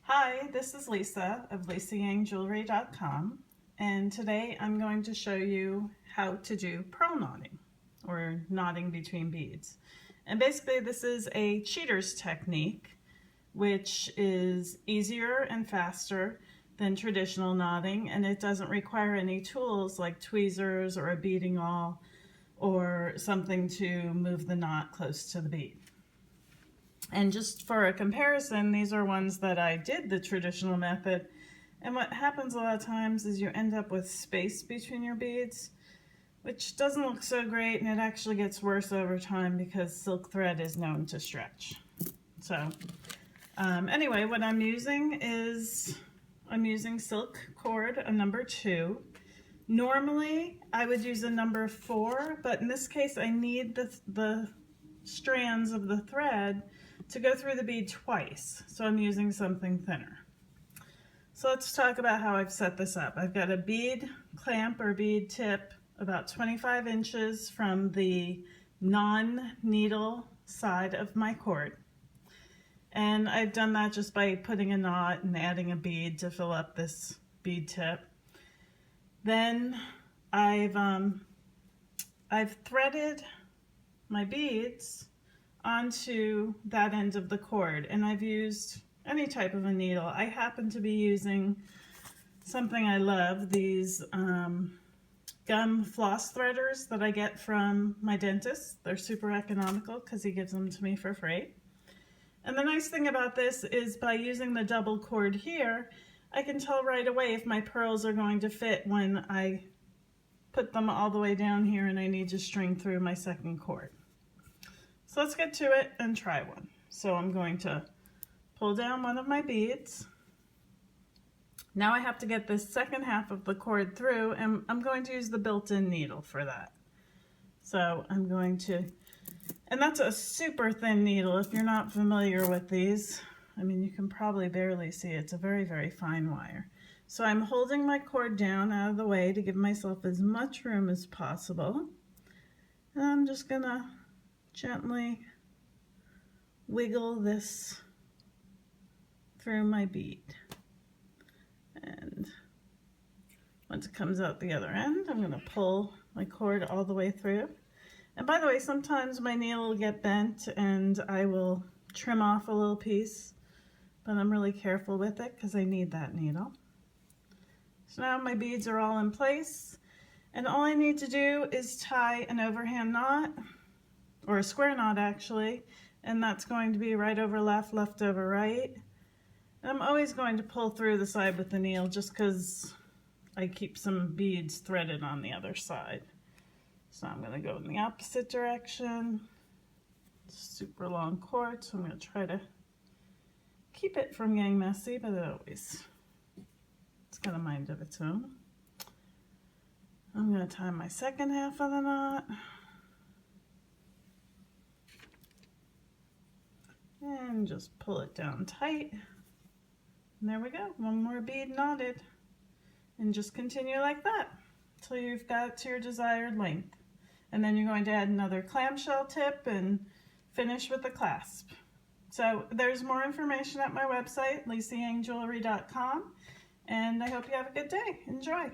Hi, this is Lisa of LisaYangJewelry.com, and today I'm going to show you how to do pearl knotting, or knotting between beads. And basically this is a cheater's technique, which is easier and faster than traditional knotting, and it doesn't require any tools like tweezers or a beading awl or something to move the knot close to the bead. And just for a comparison, these are ones that I did the traditional method. And what happens a lot of times is you end up with space between your beads, which doesn't look so great, and it actually gets worse over time because silk thread is known to stretch. So anyway, what I'm using is, I'm using silk cord, a number 2. Normally, I would use a number 4, but in this case, I need the strands of the thread to go through the bead twice, so I'm using something thinner. So let's talk about how I've set this up. I've got a bead clamp or bead tip about 25 inches from the non-needle side of my cord. And I've done that just by putting a knot and adding a bead to fill up this bead tip. Then I've threaded my beads onto that end of the cord, and I've used any type of a needle. I happen to be using something I love, these gum floss threaders that I get from my dentist. They're super economical because he gives them to me for free. And the nice thing about this is by using the double cord here, I can tell right away if my pearls are going to fit when I put them all the way down here and I need to string through my second cord. So let's get to it and try one. So I'm going to pull down one of my beads. Now I have to get this second half of the cord through, and I'm going to use the built-in needle for that. So I'm going to, and that's a super thin needle if you're not familiar with these. I mean, you can probably barely see it. It's a very, very fine wire. So I'm holding my cord down out of the way to give myself as much room as possible. And I'm just gonna gently wiggle this through my bead. And once it comes out the other end, I'm gonna pull my cord all the way through. And by the way, sometimes my needle will get bent and I will trim off a little piece, but I'm really careful with it because I need that needle. So now my beads are all in place, and all I need to do is tie an overhand knot, or a square knot actually, and that's going to be right over left, left over right. And I'm always going to pull through the side with the needle just because I keep some beads threaded on the other side. So I'm going to go in the opposite direction. Super long cord, so I'm going to try to keep it from getting messy, but it's got a mind of its own. I'm going to tie my second half of the knot. And just pull it down tight. And there we go, one more bead knotted. And just continue like that until you've got to your desired length. And then you're going to add another clamshell tip and finish with the clasp. So there's more information at my website, LisaYangJewelry.com, and I hope you have a good day. Enjoy.